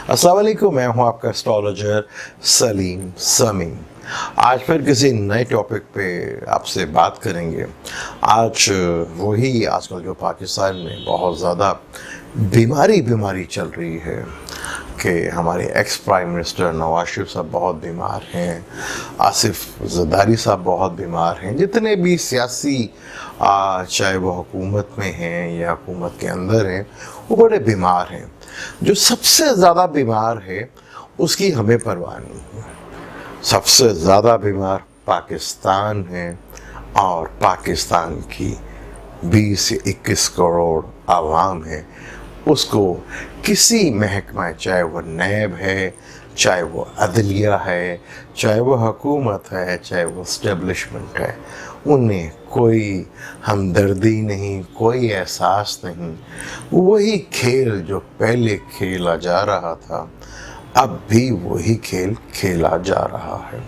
अस्सलाम वालेकुम, मैं हूं आपका एस्ट्रोलॉजर सलीम समी। आज फिर किसी नए टॉपिक पे आपसे बात करेंगे। आज वही आजकल जो पाकिस्तान में बहुत ज़्यादा बीमारी चल रही है कि हमारे ex prime minister Nawaz Sharif साहब बहुत बीमार हैं, आसिफ ज़रदारी साहब बहुत बीमार हैं, जितने भी सियासी चाहे वो हुकूमत में हैं या हुकूमत के अंदर हैं वो बड़े बीमार हैं। जो सबसे ज़्यादा बीमार है उसकी हमें परवाह नहीं है। सबसे ज़्यादा बीमार पाकिस्तान है और पाकिस्तान की 20 से 21 करोड़ आवाम है। उसको किसी महकमा, चाहे वो नैब है, चाहे वो अदलिया है, चाहे वो हुकूमत है, चाहे वो इस्टेब्लिशमेंट है, उन्हें कोई हमदर्दी नहीं, कोई एहसास नहीं। वही खेल जो पहले खेला जा रहा था अब भी वही खेल खेला जा रहा है।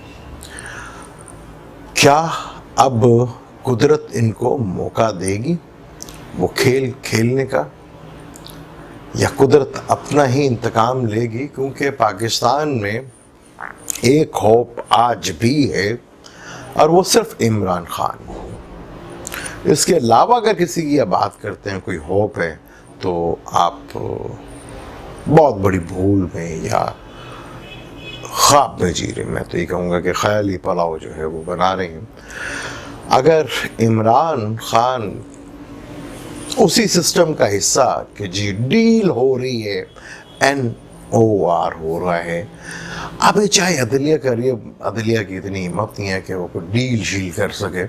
क्या अब कुदरत इनको मौका देगी वो खेल खेलने का, या कुदरत अपना ही इंतकाम लेगी? क्योंकि पाकिस्तान में एक होप आज भी है और वो सिर्फ इमरान खान। इसके अलावा अगर किसी की बात करते हैं कोई होप है तो आप बहुत बड़ी भूल में या ख्वाब में जी रहे। मैं तो ये कहूँगा कि ख्याली पलाव जो है वो बना रहे हैं। अगर इमरान खान उसी सिस्टम का हिस्सा कि जी डील हो रही है, NOR हो रहा है, अब चाहे अदलिया करिए, अदलिया की इतनी हिम्मत नहीं है कि वो कोई डील शील कर सके।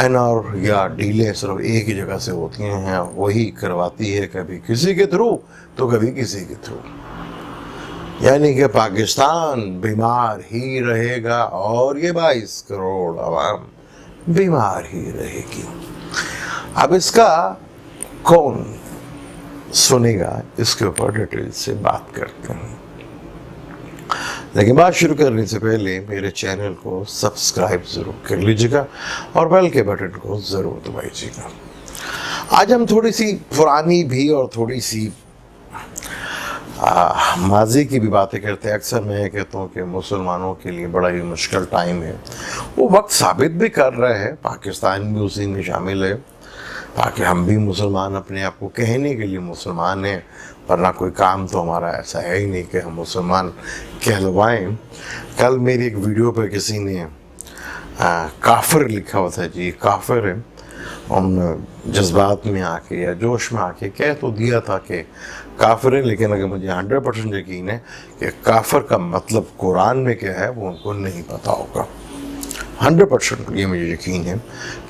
NR या डीलें सिर्फ एक ही जगह से होती हैं, वही करवाती है, कभी किसी के थ्रू तो कभी किसी के थ्रू। यानी कि पाकिस्तान बीमार ही रहेगा और ये 22 करोड़ आवाम बीमार ही रहेगी। अब इसका कौन सुनेगा, इसके ऊपर डिटेल से बात करते हैं। लेकिन बात शुरू करने से पहले मेरे चैनल को सब्सक्राइब ज़रूर कर लीजिएगा और बेल के बटन को ज़रूर दबाइएगा। आज हम थोड़ी सी पुरानी भी और थोड़ी सी माजी की भी बातें करते हैं। अक्सर मैं कहता हूँ कि मुसलमानों के लिए बड़ा ही मुश्किल टाइम है। वो वक्त साबित भी कर रहे हैं, पाकिस्तान भी उसी में शामिल है, ताकि हम भी मुसलमान अपने आप को कहने के लिए मुसलमान हैं, वरना कोई काम तो हमारा ऐसा है ही नहीं कि हम मुसलमान कहलवाएं। कल मेरी एक वीडियो पर किसी ने काफिर लिखा हुआ था। जी काफिर है, उन जज्बात में आके या जोश में आके कह तो दिया था कि काफिर है, लेकिन अगर मुझे 100% यकीन है कि काफिर का मतलब कुरान में क्या है वो उनको नहीं पता होगा। 100% ये मुझे यकीन है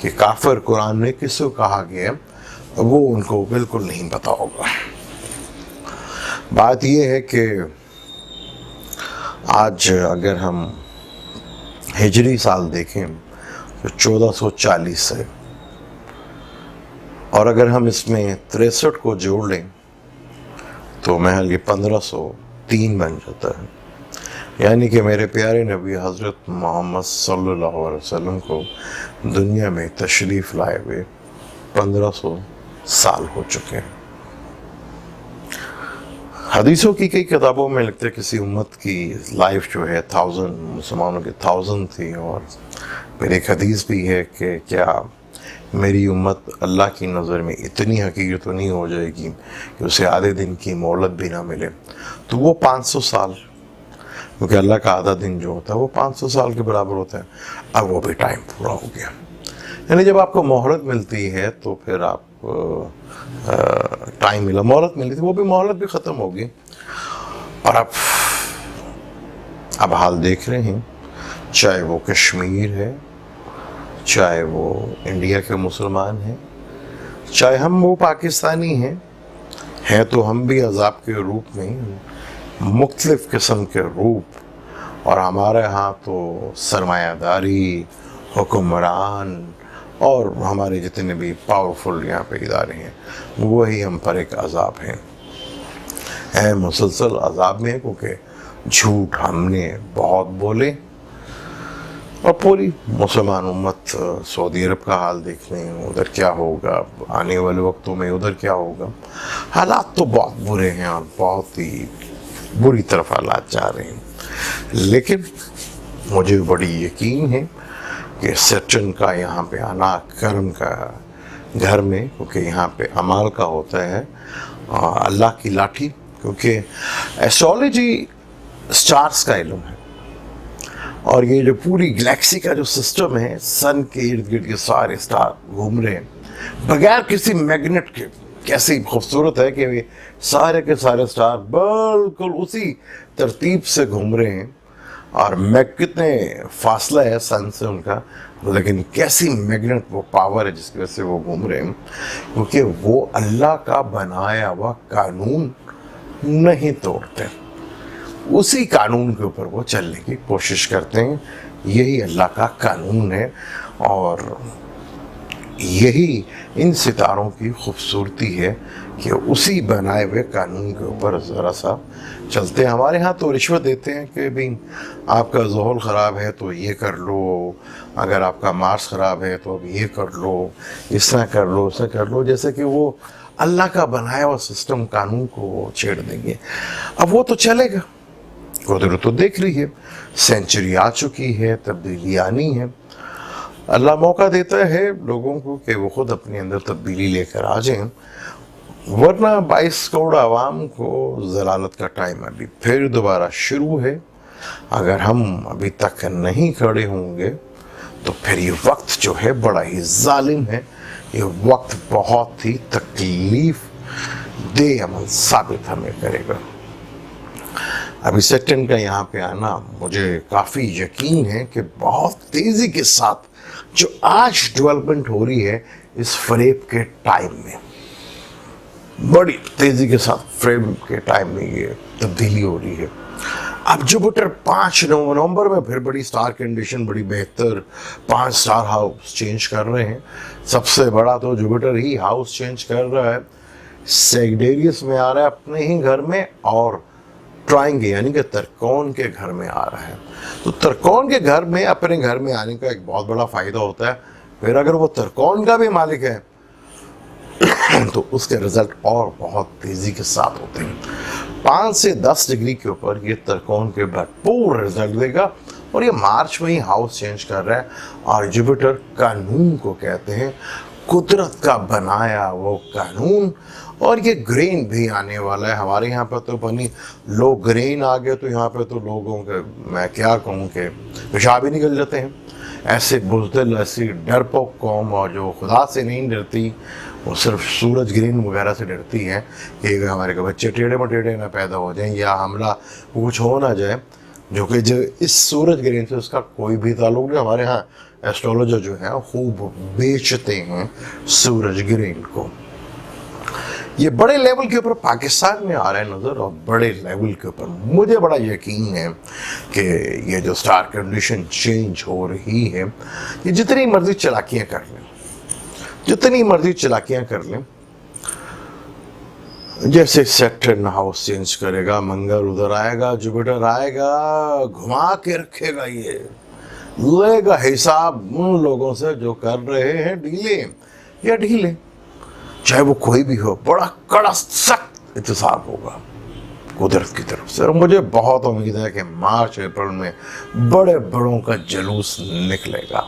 कि काफिर कुरान में किसको कहा गया वो उनको बिल्कुल नहीं पता होगा। बात ये है कि आज अगर हम हिजरी साल देखें तो 1440 है, और अगर हम इसमें 63 को जोड़ लें तो महल ये 1503 बन जाता है। यानी कि मेरे प्यारे नबी हज़रत मोहम्मद सल्लल्लाहु अलैहि वसल्लम को दुनिया में तशरीफ़ लाए हुए 1500 साल हो चुके हैं। हदीसों की कई किताबों में लगता है किसी उम्मत की लाइफ जो है 1000, मुसलमानों की 1000 थी। और फिर एक हदीस भी है कि क्या मेरी उम्मत अल्लाह की नज़र में इतनी हकीर तो नहीं हो जाएगी कि उसे आधे दिन की मोहलत भी ना मिले, तो वो 500 साल, क्योंकि अल्लाह का आधा दिन जो होता है वो 500 साल के बराबर होता है। अब वो भी टाइम पूरा हो गया। यानी जब आपको मोहलत मिलती है तो फिर आप टाइम मिला, मोहलत मिली थी, वो भी मोहलत भी ख़त्म होगी। और अब हाल देख रहे हैं, चाहे वो कश्मीर है, चाहे वो इंडिया के मुसलमान हैं, चाहे हम वो पाकिस्तानी हैं तो हम भी अजाब के रूप में मुख्तलिफ़ किस्म के रूप। और हमारे यहाँ तो सरमायादारी, हुक्मरान और हमारे जितने भी पावरफुल यहाँ पे इदारे हैं वही हम पर एक अजाब हैं, मुसलसल अजाब में, क्योंकि झूठ हमने बहुत बोले اور پوری مسلمان امت سعودی عرب کا حال دیکھ لیں، ادھر کیا ہوگا آنے والے وقتوں میں، ادھر کیا ہوگا. حالات تو بہت برے ہیں اور بہت ہی بری طرف حالات جا رہے ہیں. لیکن مجھے بڑی یقین ہے کہ سیٹرن کا یہاں پہ آنا کرم کا گھر میں، کیونکہ یہاں پہ عمال کا ہوتا ہے اللہ کی لاٹھی، کیونکہ ایسٹرالوجی سٹارز کا علم ہے. اور یہ جو پوری گلیکسی کا جو سسٹم ہے، سن کے ارد گرد کے سارے سٹار گھوم رہے ہیں بغیر کسی میگنیٹ کے. کیسی خوبصورت ہے کہ یہ سارے کے سارے سٹار بالکل اسی ترتیب سے گھوم رہے ہیں. اور کتنے فاصلہ ہے سن سے ان کا، لیکن کیسی میگنیٹ وہ پاور ہے جس کی وجہ سے وہ گھوم رہے ہیں، کیونکہ وہ اللہ کا بنایا ہوا قانون نہیں توڑتے. اسی قانون کے اوپر وہ چلنے کی کوشش کرتے ہیں. یہی اللہ کا قانون ہے اور یہی ان ستاروں کی خوبصورتی ہے کہ اسی بنائے ہوئے قانون کے اوپر ذرا سا چلتے ہیں. ہمارے ہاں تو رشوت دیتے ہیں کہ بھی آپ کا زحل خراب ہے تو یہ کر لو، اگر آپ کا مارس خراب ہے تو اب یہ کر لو، اس طرح کر لو، اس طرح کر لو، جیسے کہ وہ اللہ کا بنایا ہوا سسٹم قانون کو چھیڑ دیں گے. اب وہ تو چلے گا، قدرت تو دیکھ رہی ہے، سینچری آ چکی ہے، تبدیلی آنی ہے. اللہ موقع دیتا ہے لوگوں کو کہ وہ خود اپنے اندر تبدیلی لے کر آ جائیں، ورنہ 22 کروڑ عوام کو ضلالت کا ٹائم ابھی پھر دوبارہ شروع ہے. اگر ہم ابھی تک نہیں کھڑے ہوں گے تو پھر یہ وقت جو ہے بڑا ہی ظالم ہے. یہ وقت بہت ہی تکلیف دہ عمل ثابت ہمیں کرے گا. ابھی سیٹرن کا یہاں پہ آنا مجھے کافی یقین ہے کہ بہت تیزی کے ساتھ جو آج ڈیولپمنٹ ہو رہی ہے اس فریب کے ٹائم میں، بڑی تیزی کے ساتھ فریب کے ٹائم میں یہ تبدیلی ہو رہی ہے. اب جوپیٹر 5 نومبر میں پھر بڑی سٹار کنڈیشن، بڑی بہتر 5 سٹار ہاؤس چینج کر رہے ہیں. سب سے بڑا تو جوپیٹر ہی ہاؤس چینج کر رہا ہے، سیگڈیریس میں آ رہا ہے اپنے ہی گھر میں، اور ٹرائنگ یعنی کہ ترکون کے گھر میں آ رہا ہے. تو ترکون کے گھر میں اپنے گھر میں آنے کا ایک بہت بڑا فائدہ ہوتا ہے. پھر اگر وہ ترکون کا بھی مالک ہے تو اس کے رزلٹ اور بہت تیزی کے ساتھ ہوتے ہیں. 5 سے 10 ڈگری کے اوپر یہ ترکون کے بھرپور رزلٹ دے گا. اور یہ مارچ میں ہی ہاؤس چینج کر رہا ہے. اور جوپیٹر قانون کو کہتے ہیں، قدرت کا بنایا وہ قانون. اور یہ گرین بھی آنے والا ہے. ہمارے یہاں پہ تو بنی لوگ گرین آ گئے تو یہاں پہ تو لوگوں کے میں کیا کہوں کہ پیشاب ہی نکل جاتے ہیں. ایسے بزدل، ایسی ڈرپوک قوم، اور جو خدا سے نہیں ڈرتی، وہ صرف سورج گرہن وغیرہ سے ڈرتی ہیں کہ ہمارے کے بچے ٹیڑھے مٹیڑھے نہ پیدا ہو جائیں یا حملہ کچھ ہو نہ جائے، جو کہ جو اس سورج گرہن سے اس کا کوئی بھی تعلق نہیں. ہمارے ہاں ایسٹرولوجر جو ہے خوب بیچتے ہیں سورج گرہن کو. یہ بڑے لیول کے اوپر پاکستان میں آ رہا ہے نظر، اور بڑے لیول کے اوپر مجھے بڑا یقین ہے کہ یہ جو سٹار کنڈیشن چینج ہو رہی ہے، یہ جتنی مرضی چلاکیاں کر لیں، جتنی مرضی چلاکیاں کر لیں، جیسے سیٹرن ہاؤس چینج کرے گا، منگل ادھر آئے گا، جوپیٹر آئے گا، گھما کے رکھے گا، یہ لے گا حساب ان لوگوں سے جو کر رہے ہیں ڈھیلے یا ڈھیلے، چاہے وہ کوئی بھی ہو. بڑا کڑا سخت احتساب ہوگا قدرت کی طرف سے. اور مجھے بہت امید ہے کہ مارچ اپریل میں بڑے بڑوں کا جلوس نکلے گا.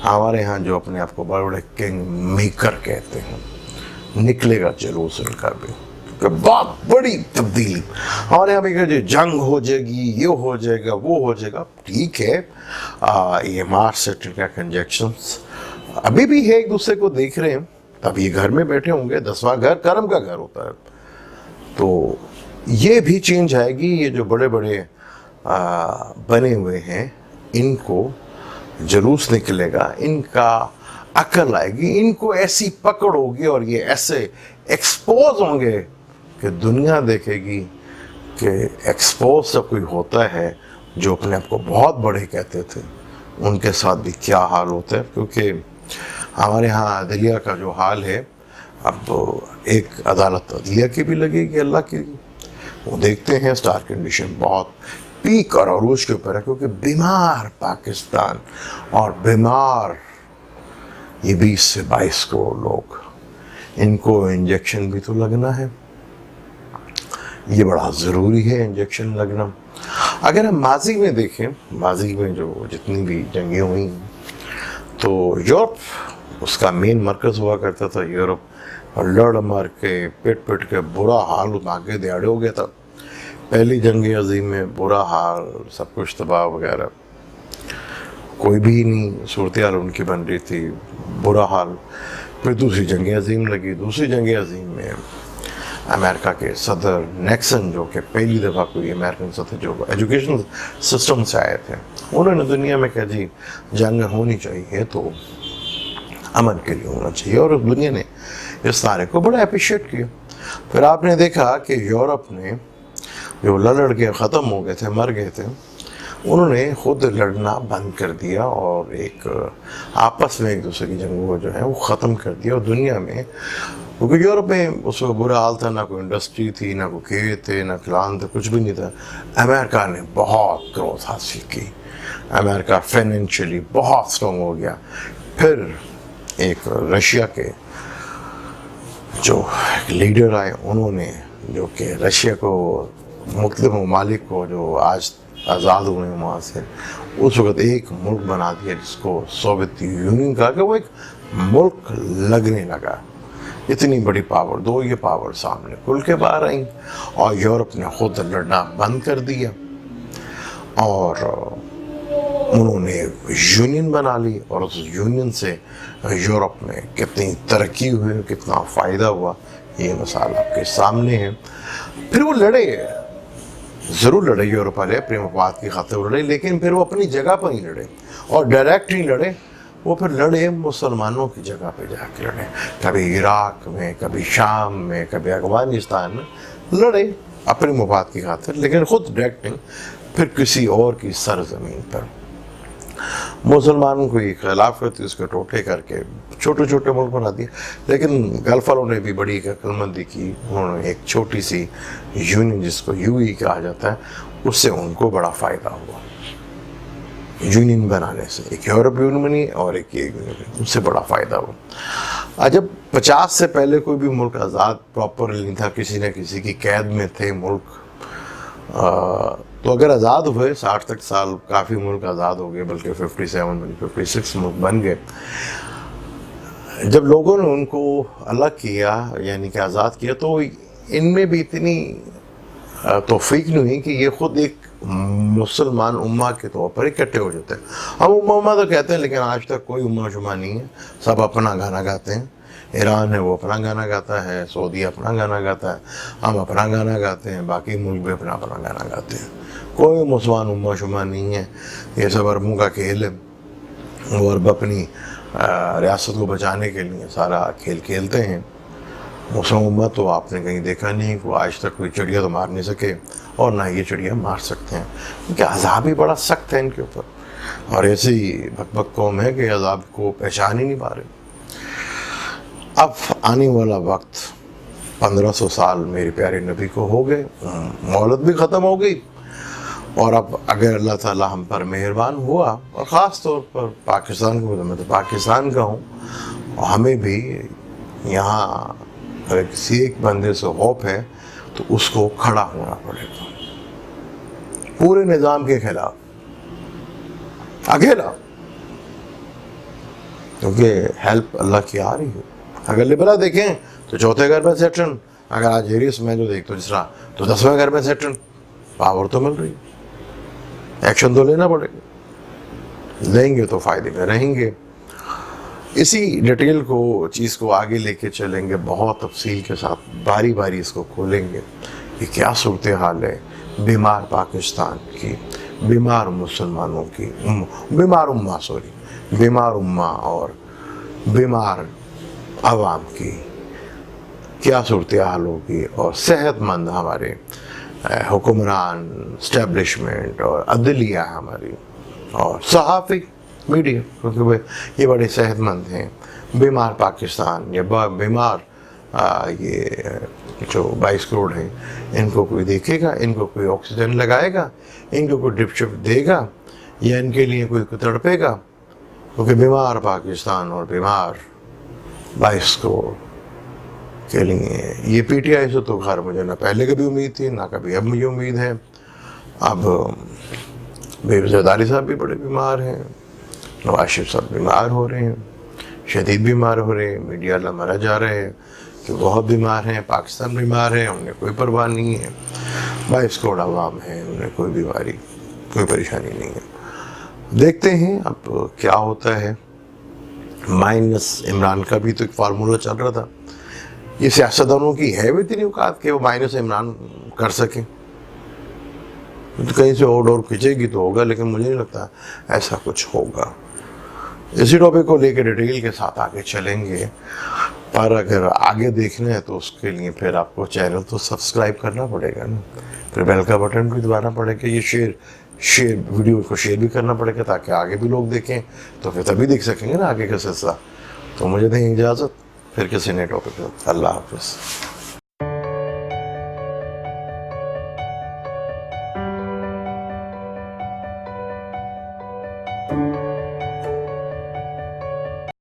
ہمارے ہاں جو اپنے آپ کو بڑے بڑے کنگ میکر کہتے ہیں، نکلے گا جلوس ان کا بھی، کہ بہت بڑی تبدیلی. ہمارے یہاں بھی کہ جنگ ہو جائے گی، یہ ہو جائے گا، وہ ہو جائے گا. ٹھیک ہے، یہ مارچ سیٹرن کا کنجیکشنز ابھی بھی ہے، ایک دوسرے کو دیکھ رہے ہیں. اب یہ گھر میں بیٹھے ہوں گے، 10واں گھر کرم کا گھر ہوتا ہے، تو یہ بھی چینج آئے گی. یہ جو بڑے بڑے بنے ہوئے ہیں ان کو جلوس نکلے گا، ان کا عقل آئے گی، ان کو ایسی پکڑ ہوگی اور یہ ایسے ایکسپوز ہوں گے کہ دنیا دیکھے گی کہ ایکسپوز جب کوئی ہوتا ہے جو اپنے آپ کو بہت بڑے کہتے تھے، ان کے ساتھ بھی کیا حال ہوتا ہے. کیونکہ ہمارے ہاں عدلیہ کا جو حال ہے، اب ایک عدالت عدلیہ کی بھی لگے گی، اللہ کی. وہ دیکھتے ہیں سٹار کنڈیشن بہت पीक और अरूज के ऊपर है, क्योंकि बीमार पाकिस्तान और बीमार ये 20 से 22 करोड़ लोग, इनको इंजेक्शन भी तो लगना है। ये बड़ा ज़रूरी है इंजेक्शन लगना। अगर हम माजी में देखें, माजी में जो जितनी भी जंगें हुई, तो यूरोप उसका मेन मरकज़ हुआ करता था यूरोप, और लड़ मर के पिट के बुरा हाल आगे दिहाड़े हो गया था। पहली जंग अजीम में बुरा हाल, सब कुछ तबाह वगैरह, कोई भी नहीं सूरत हाल उनकी बन रही थी, बुरा हाल। फिर दूसरी जंग अजीम लगी। दूसरी जंग अजीम में अमेरिका के सदर निक्सन, जो कि पहली दफ़ा कोई अमेरिकन सदर जो एजुकेशन सिस्टम से आए थे, उन्होंने दुनिया में कहा जी जंग होनी चाहिए तो अमन के लिए होना चाहिए, और दुनिया ने इस नारे को बड़ा अप्रिशिएट किया। फिर आपने देखा कि यूरोप ने जो लड़ के ख़त्म हो गए थे, मर गए थे, उन्होंने खुद लड़ना बंद कर दिया और एक आपस में एक दूसरे की जंगों को जो है वो ख़त्म कर दिया। और दुनिया में, क्योंकि यूरोप में उस वक्त बुरा हाल था, ना कोई इंडस्ट्री थी, ना कोई खेत थे, ना खिलान थे, कुछ भी नहीं था। अमेरिका ने बहुत ग्रोथ हासिल की, अमेरिका फाइनेंशियली बहुत स्ट्रॉन्ग हो गया। फिर एक रशिया के जो लीडर आए, उन्होंने जो कि रशिया को, मुख्तलिफ ममालिक को जो आज आज़ाद हुए वहाँ से, उस वक़्त एक मुल्क बना दिया जिसको सोवियत यूनियन कहा, कि वो एक मुल्क लगने लगा। इतनी बड़ी पावर, दो ये पावर सामने खुल के बाहर आई, और यूरोप ने खुद लड़ना बंद कर दिया और उन्होंने यूनियन बना ली। और उस यूनियन से यूरोप में कितनी तरक्की हुई, कितना फ़ायदा हुआ, ये मिसाल आपके सामने है। फिर वो लड़े, ज़रूर लड़े, यूरोप वाले अपने मफाद की खातिर लड़े, लेकिन फिर वो अपनी जगह पर ही लड़े, और डायरेक्ट नहीं लड़े। वो फिर लड़े मुसलमानों की जगह पे जाके लड़े, कभी इराक में, कभी शाम में, कभी अफगानिस्तान में लड़े अपने मफाद की खातिर, लेकिन ख़ुद डायरेक्ट नहीं। फिर किसी और की सरजमीन पर मुसलमानों को ये खिलाफ करती, उसके टोटे करके छोटे छोटे मुल्क बना दिए। लेकिन गल्फ वालों ने भी बड़ी अक्लमंदी की, उन्होंने एक छोटी सी यूनियन जिसको यूई कहा जाता है, उससे उनको बड़ा फ़ायदा हुआ यूनियन बनाने से। एक यूरोप यूनियन बनी और एक ये यूनियन, उससे बड़ा फ़ायदा हुआ। जब 50 से पहले कोई भी मुल्क आज़ाद प्रॉपर नहीं था, किसी न किसी की कैद में थे मुल्क, तो अगर आज़ाद हुए 60 तक साल, काफ़ी मुल्क आज़ाद हो गए, बल्कि 57 56 मुल्क बन गए। जब लोगों ने उनको अलग किया, यानी कि आज़ाद किया, तो इनमें भी इतनी तौफीक नहीं हुई कि ये ख़ुद एक मुसलमान उम्मा के तौर पर इकट्ठे हो जाते हैं। हम उम्मा तो कहते हैं, लेकिन आज तक कोई उम्मा शुमा नहीं है, सब अपना गाना गाते हैं। ईरान है वो अपना गाना गाता है, सऊदी अपना गाना गाता है, हम अपना गाना गाते हैं, बाकी मुल्क भी अपना अपना गाना गाते हैं। कोई मुसलमान उम्मा शुमा नहीं है, ये सब अरबों का खेल है। वो अरब अपनी रियासत को बचाने के लिए सारा खेल खेलते हैं। मुसलमान उम्मा तो आपने कहीं देखा नहीं, वो आज तक कोई चिड़िया तो मार नहीं सके, और ना ये चिड़िया मार सकते हैं, क्योंकि अज़ाब ही बड़ा सख्त है इनके ऊपर। और ऐसी भकभक कौम है कि अज़ाब को पहचान ही नहीं पा रहे। अब आने वाला वक्त 1500 साल मेरे प्यारे नबी को हो गए, मोहलत भी ख़त्म हो गई, और अब अगर अल्लाह ताला हम पर मेहरबान हुआ, और ख़ास तौर पर पाकिस्तान को, मैं तो पाकिस्तान का हूँ, और हमें भी यहाँ अगर किसी एक बंदे से खौफ है तो उसको खड़ा होना पड़ेगा पूरे निज़ाम के खिलाफ, अकेला, क्योंकि हेल्प अल्लाह की आ रही है। अगर लिबरा देखें तो चौथे घर में सेटन, अगर आज एरियस में जो देखते हो जिसरा, तो 10वें घर में सेटन। पावर तो मिल रही, एक्शन तो लेना पड़ेगा, लेंगे तो फ़ायदे में रहेंगे। इसी डिटेल को, चीज़ को आगे लेके चलेंगे, बहुत तफसील के साथ, बारी बारी इसको खोलेंगे कि क्या सूरत हाल है बीमार पाकिस्तान की, बीमार मुसलमानों की, बीमार उम्मा और बीमार आवाम की क्या सूरत हाल होगी, और सेहतमंद हमारे हुक्मरान, इस्टेब्लिशमेंट और अदलिया हमारी, और सहाफ़ी, मीडिया, क्योंकि ये बड़े सेहतमंद हैं। बीमार पाकिस्तान या बीमार یہ جو 22 کروڑ ہیں ان کو کوئی دیکھے گا, ان کو کوئی آکسیجن لگائے گا, ان کو کوئی ڈرپ شپ دے گا, یا ان کے لیے کوئی تڑپے گا؟ کیونکہ بیمار پاکستان اور بیمار 22 کروڑ کے لیے یہ پی ٹی آئی سے تو خیر مجھے نہ پہلے کبھی امید تھی, نہ کبھی اب مجھے امید ہے. اب بے زرداری صاحب بھی بڑے بیمار ہیں, نواز شریف صاحب بیمار ہو رہے ہیں, شدید بیمار ہو رہے ہیں, میڈیا اللہ مرا جا رہے ہیں کہ بہت بیمار ہیں, پاکستان بیمار ہے, انہیں کوئی پرواہ نہیں ہے. 22 کروڑ عوام ہیں, انہیں کوئی بیماری کوئی پریشانی نہیں ہے. دیکھتے ہیں اب کیا ہوتا ہے. مائنس عمران کا بھی تو ایک فارمولہ چل رہا تھا. یہ سیاستدانوں کی ہے بھی اتنی اوقات کہ وہ مائنس عمران کر سکیں؟ تو کہیں سے اور کھینچے گی تو ہوگا, لیکن مجھے نہیں لگتا ایسا کچھ ہوگا. اسی ٹاپک کو لے کے ڈیٹیل کے ساتھ آگے چلیں گے, پر اگر آگے دیکھنا ہے تو اس کے لیے پھر آپ کو چینل تو سبسکرائب کرنا پڑے گا نا, پھر بیل کا بٹن بھی دبانا پڑے گا, یہ شیئر ویڈیو کو شیئر بھی کرنا پڑے گا تاکہ آگے بھی لوگ دیکھیں, تو پھر تبھی دیکھ سکیں گے نا آگے کا سلسلہ. تو مجھے دیں اجازت, پھر کسی نئے ٹاپک پہ. اللہ حافظ.